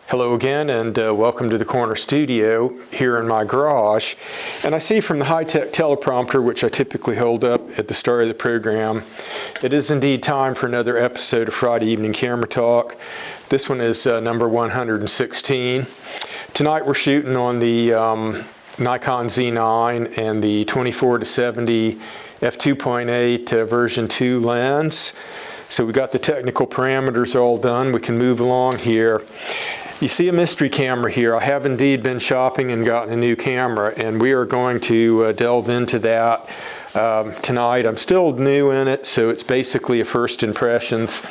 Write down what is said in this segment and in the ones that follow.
Hello again, and welcome to the Corner Studio here in my garage. And I see from the high-tech teleprompter, which I typically hold up at the start of the program, it is indeed time for another episode of Friday Evening Camera Talk. This one is number 116. Tonight we're shooting on the Nikon Z9 and the 24-70 f2.8 version 2 lens. So we got the technical parameters all done. We can move along here. You see a mystery camera here. I have indeed been shopping and gotten a new camera, and we are going to delve into that tonight. I'm still new in it, so it's basically a first impressions.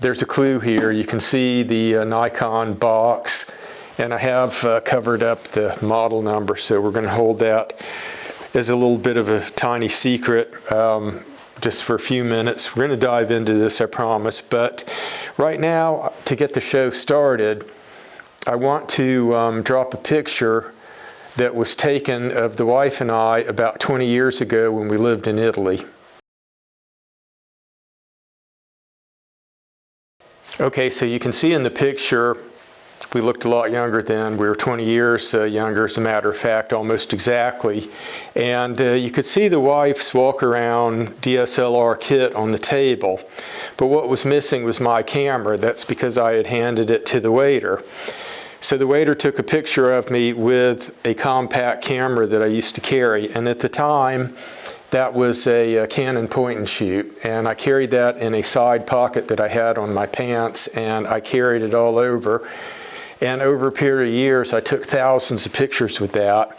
There's a clue here. You can see the Nikon box, and I have covered up the model number, so we're going to hold that as a little bit of a tiny secret just for a few minutes. We're going to dive into this, I promise, but right now, to get the show started, I want to drop a picture that was taken of the wife and I about 20 years ago when we lived in Italy. Okay, so you can see in the picture we looked a lot younger then. We were 20 years younger, as a matter of fact, almost exactly. And you could see the wife's walk around DSLR kit on the table. But what was missing was my camera. That's because I had handed it to the waiter. So the waiter took a picture of me with a compact camera that I used to carry. And at the time, that was a Canon point and shoot. And I carried that in a side pocket that I had on my pants, and I carried it all over. And over a period of years, I took thousands of pictures with that.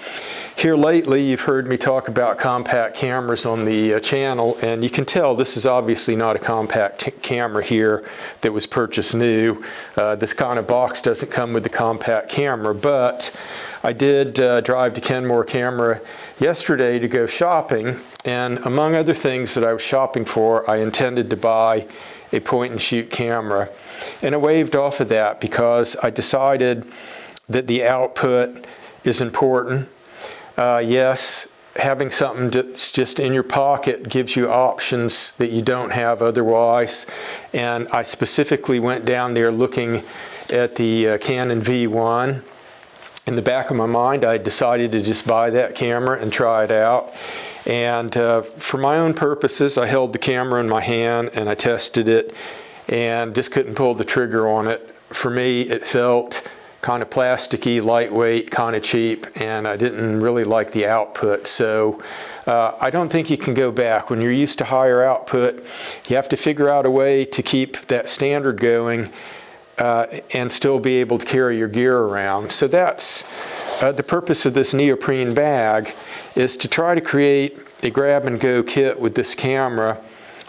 Here lately, you've heard me talk about compact cameras on the channel, and you can tell this is obviously not a compact camera here that was purchased new. This kind of box doesn't come with the compact camera, but I did drive to Kenmore Camera yesterday to go shopping, and among other things that I was shopping for, I intended to buy a point and shoot camera. And I waved off of that because I decided that the output is important. Yes, having something that's just in your pocket gives you options that you don't have otherwise. And I specifically went down there looking at the Canon V1. In the back of my mind, I decided to just buy that camera and try it out. And for my own purposes, I held the camera in my hand and I tested it and just couldn't pull the trigger on it. For me, it felt kind of plasticky, lightweight, kind of cheap, and I didn't really like the output. So I don't think you can go back. When you're used to higher output, you have to figure out a way to keep that standard going and still be able to carry your gear around. So that's the purpose of this neoprene bag, is to try to create a grab-and-go kit with this camera,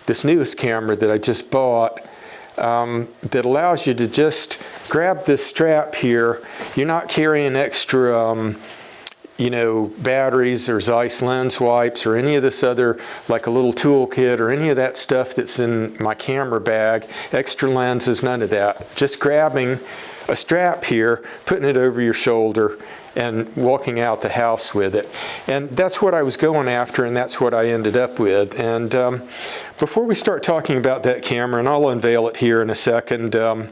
this newest camera that I just bought, that allows you to just grab this strap here. You're not carrying extra, batteries or Zeiss lens wipes or any of this other, like a little toolkit or any of that stuff that's in my camera bag, extra lenses, none of that. Just grabbing a strap here, putting it over your shoulder, and walking out the house with it. And that's what I was going after, and that's what I ended up with. And before we start talking about that camera, and I'll unveil it here in a second, the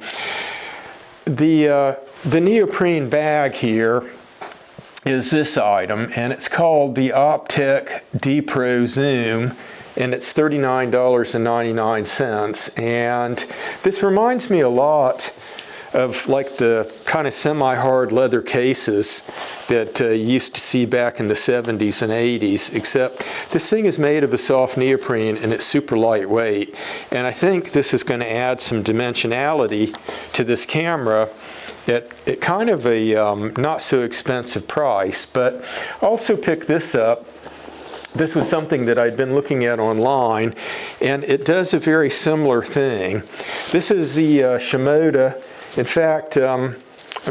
neoprene bag here is this item, and it's called the Optech D Pro Zoom, and it's $39.99. And this reminds me a lot of like the kind of semi-hard leather cases that you used to see back in the 70s and 80s, except this thing is made of a soft neoprene and it's super lightweight. And I think this is going to add some dimensionality to this camera at kind of a not so expensive price. But I also picked this up. This was something that I'd been looking at online, and it does a very similar thing. This is the Shimoda. In fact, I'm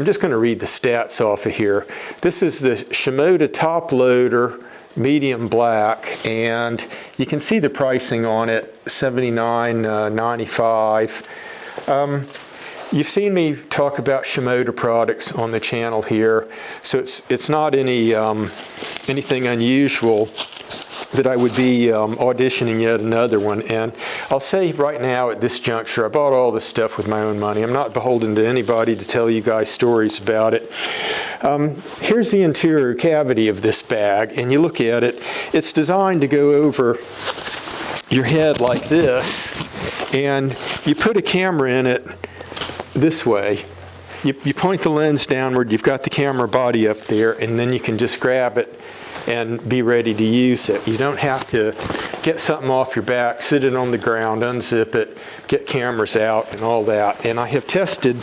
just going to read the stats off of here. This is the Shimoda top loader, medium black, and you can see the pricing on it, $79.95. You've seen me talk about Shimoda products on the channel here, so it's not anything unusual that I would be auditioning yet another one. And I'll say right now at this juncture, I bought all this stuff with my own money. I'm not beholden to anybody to tell you guys stories about it. Here's the interior cavity of this bag, and you look at it, it's designed to go over your head like this, and you put a camera in it this way. You point the lens downward, you've got the camera body up there, and then you can just grab it and be ready to use it. You don't have to get something off your back, sit it on the ground, unzip it, get cameras out and all that. And I have tested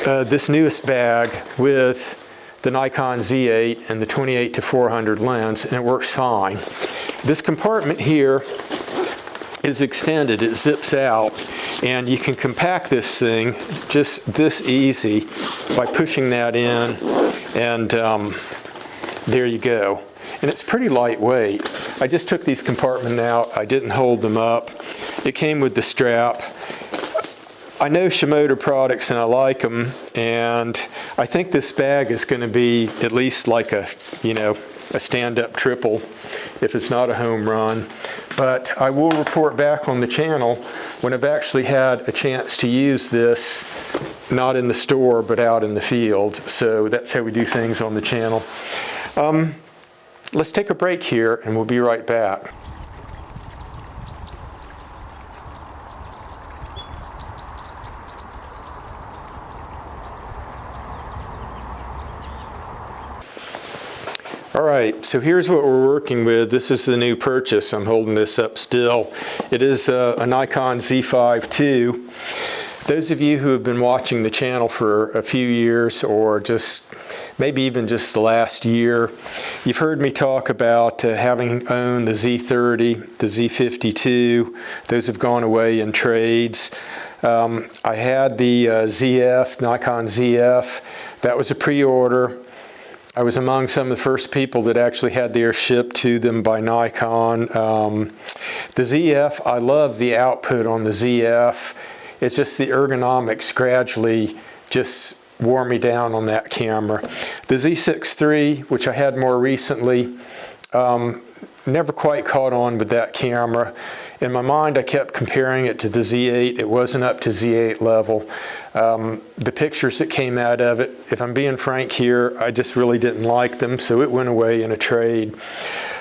this newest bag with the Nikon Z8 and the 28-400 lens, and it works fine. This compartment here is extended, it zips out, and you can compact this thing just this easy by pushing that in, and there you go. And it's pretty lightweight. I just took these compartments out, I didn't hold them up. It came with the strap. I know Shimoda products and I like them, and I think this bag is going to be at least like a, you know, a stand-up triple if it's not a home run. But I will report back on the channel when I've actually had a chance to use this, not in the store, but out in the field. So that's how we do things on the channel. Let's take a break here and we'll be right back. All right, so here's what we're working with. This is the new purchase. I'm holding this up still. It is a Nikon Z5ii. Those of you who have been watching the channel for a few years, or just maybe even just the last year, you've heard me talk about having owned the Z30, the Z52. Those have gone away in trades. I had the ZF, Nikon ZF. That was a pre-order. I was among some of the first people that actually had theirs shipped to them by Nikon. The ZF, I love the output on the ZF. It's just the ergonomics gradually just wore me down on that camera. The Z6 III, which I had more recently, never quite caught on with that camera. In my mind, I kept comparing it to the Z8. It wasn't up to Z8 level. The pictures that came out of it, if I'm being frank here, I just really didn't like them, so it went away in a trade.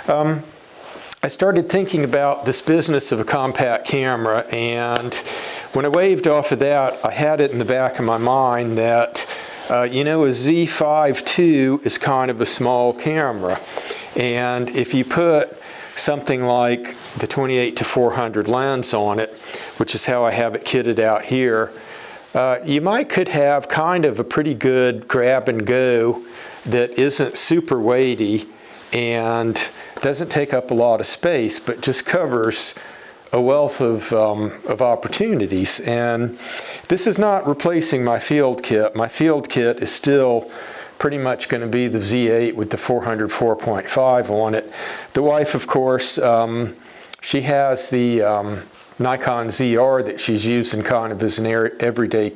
I started thinking about this business of a compact camera, and when I waved off of that, I had it in the back of my mind that, you know, a Z5 II is kind of a small camera. And if you put something like the 28-400 lens on it, which is how I have it kitted out here, you could have kind of a pretty good grab and go that isn't super weighty and doesn't take up a lot of space, but just covers a wealth of opportunities. And this is not replacing my field kit. My field kit is still pretty much going to be the Z8 with the 400 4.5 on it. The wife, of course, she has the Nikon ZR that she's using kind of as an everyday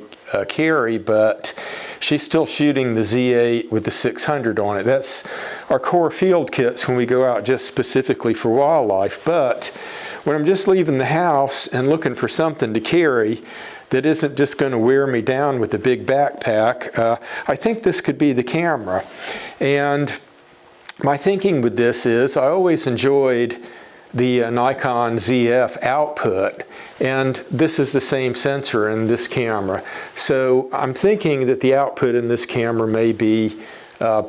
carry, but she's still shooting the Z8 with the 600 on it. That's our core field kits when we go out just specifically for wildlife. But when I'm just leaving the house and looking for something to carry that isn't just going to wear me down with a big backpack, I think this could be the camera. And my thinking with this is I always enjoyed the Nikon ZF output, and this is the same sensor in this camera. So I'm thinking that the output in this camera may be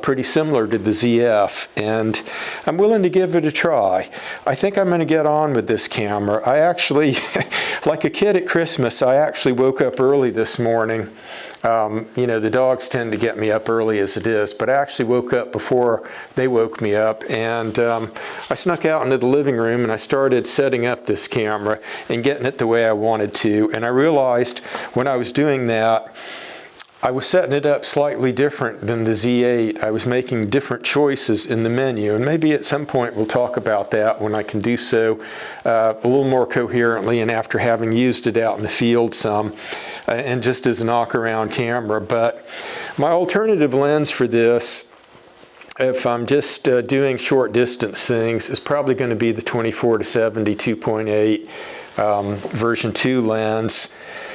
pretty similar to the ZF, and I'm willing to give it a try. I think I'm going to get on with this camera. I actually, like a kid at Christmas, I actually woke up early this morning. You know, the dogs tend to get me up early as it is, but I actually woke up before they woke me up, and I snuck out into the living room and I started setting up this camera and getting it the way I wanted to. And I realized when I was doing that, I was setting it up slightly different than the Z8. I was making different choices in the menu, and maybe at some point we'll talk about that when I can do so a little more coherently and after having used it out in the field some and just as a knock-around camera. But my alternative lens for this if I'm just doing short distance things, it's probably going to be the 24-70 2.8 version 2 lens.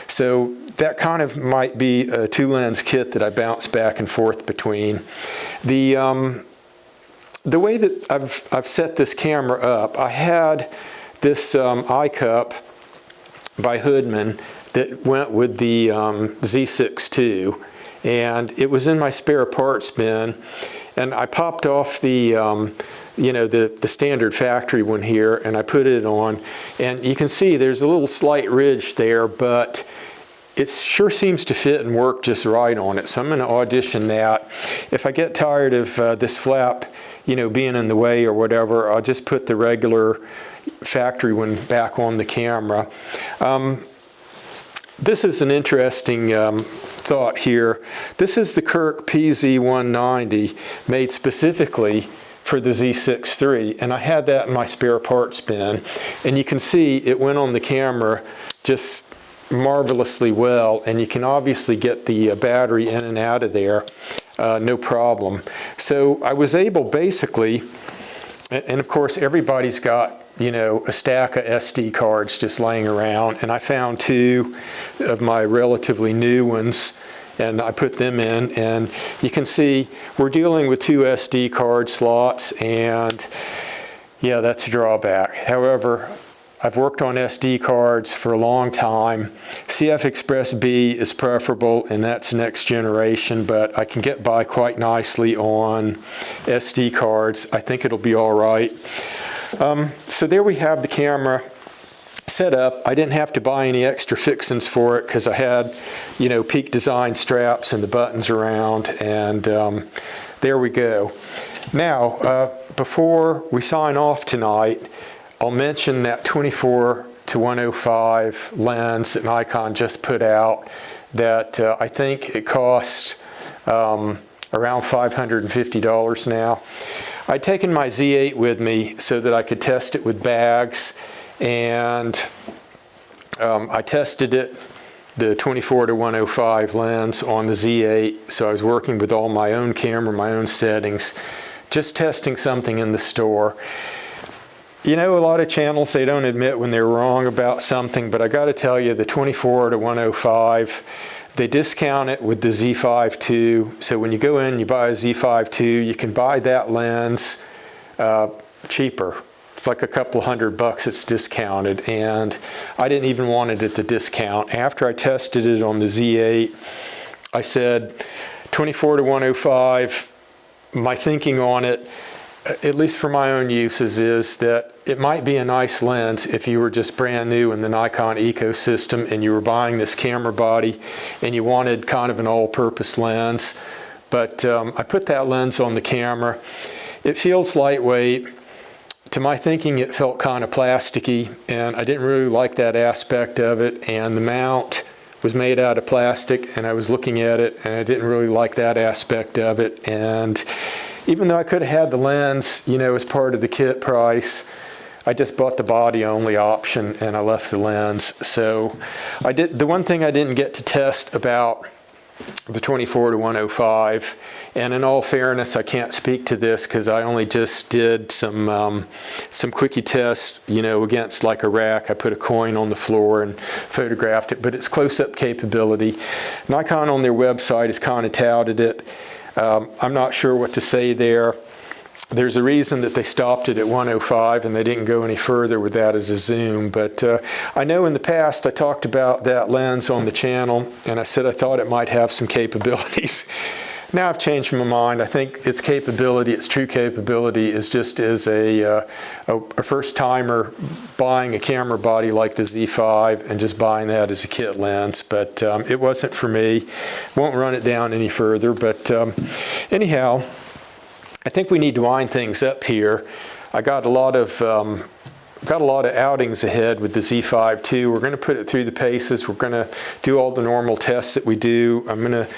So that kind of might be a 2-lens kit that I bounce back and forth between. The way that I've set this camera up, I had this eye cup by Hoodman that went with the Z6ii, and it was in my spare parts bin, and I popped off the the standard factory one here, and I put it on, and you can see there's a little slight ridge there, but it sure seems to fit and work just right on it. So I'm going to audition that. If I get tired of this flap, being in the way or whatever, I'll just put the regular factory one back on the camera. This is an interesting thought here. This is the Kirk PZ190 made specifically for the Z6 III, and I had that in my spare parts bin, and you can see it went on the camera just marvelously well, and you can obviously get the battery in and out of there no problem. So I was able basically, and of course everybody's got a stack of SD cards just laying around, and I found 2 of my relatively new ones, and I put them in, and you can see we're dealing with 2 SD card slots, and yeah, that's a drawback. However, I've worked on SD cards for a long time. CF Express B is preferable, and that's next generation, but I can get by quite nicely on SD cards. I think it'll be all right. So there we have the camera set up. I didn't have to buy any extra fixings for it because I had, Peak Design straps and the buttons around, and there we go. Now, before we sign off tonight, I'll mention that 24-105 lens that Nikon just put out that I think it costs around $550 now. I'd taken my Z8 with me so that I could test it with bags, and I tested it, the 24-105 lens, on the Z8, so I was working with all my own camera, my own settings, just testing something in the store. A lot of channels, they don't admit when they're wrong about something, but I got to tell you, the 24-105, they discount it with the Z5ii. So when you go in, you buy a Z5ii, you can buy that lens cheaper. It's like a couple $100 it's discounted, and I didn't even want it at the discount. After I tested it on the Z8, I said 24-105, my thinking on it, at least for my own uses, is that it might be a nice lens if you were just brand new in the Nikon ecosystem and you were buying this camera body and you wanted kind of an all-purpose lens. But I put that lens on the camera. It feels lightweight. To my thinking, it felt kind of plasticky, and I didn't really like that aspect of it. And the mount was made out of plastic, and I was looking at it, and I didn't really like that aspect of it. And even though I could have had the lens, as part of the kit price, I just bought the body only option and I left the lens. So the one thing I didn't get to test about the 24-105, and in all fairness, I can't speak to this because I only just did some quickie tests, against like a rack. I put a coin on the floor and photographed it, but it's close-up capability. Nikon on their website has kind of touted it. I'm not sure what to say there. There's a reason that they stopped it at 105 and they didn't go any further with that as a zoom. But I know in the past I talked about that lens on the channel, and I said I thought it might have some capabilities. Now I've changed my mind. I think its capability, its true capability, is just as a first-timer buying a camera body like the Z5 and just buying that as a kit lens. But it wasn't for me. Won't run it down any further. But anyhow, I think we need to wind things up here. I got a lot of outings ahead with the Z5 II. We're going to put it through the paces. We're going to do all the normal tests that we do. I'm going to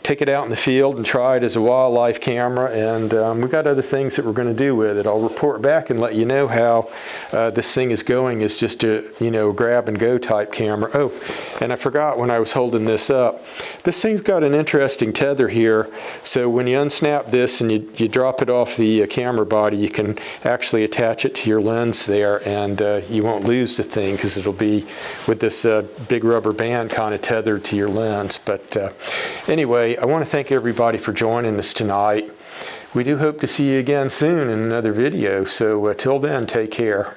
take it out in the field and try it as a wildlife camera, and we've got other things that we're going to do with it. I'll report back and let you know how this thing is going. It's just a, you know, grab and go type camera. Oh, and I forgot when I was holding this up, this thing's got an interesting tether here, so when you unsnap this and you drop it off the camera body, you can actually attach it to your lens there, and you won't lose the thing because it'll be with this big rubber band kind of tethered to your lens. But anyway, I want to thank everybody for joining us tonight. We do hope to see you again soon in another video, so till then, take care.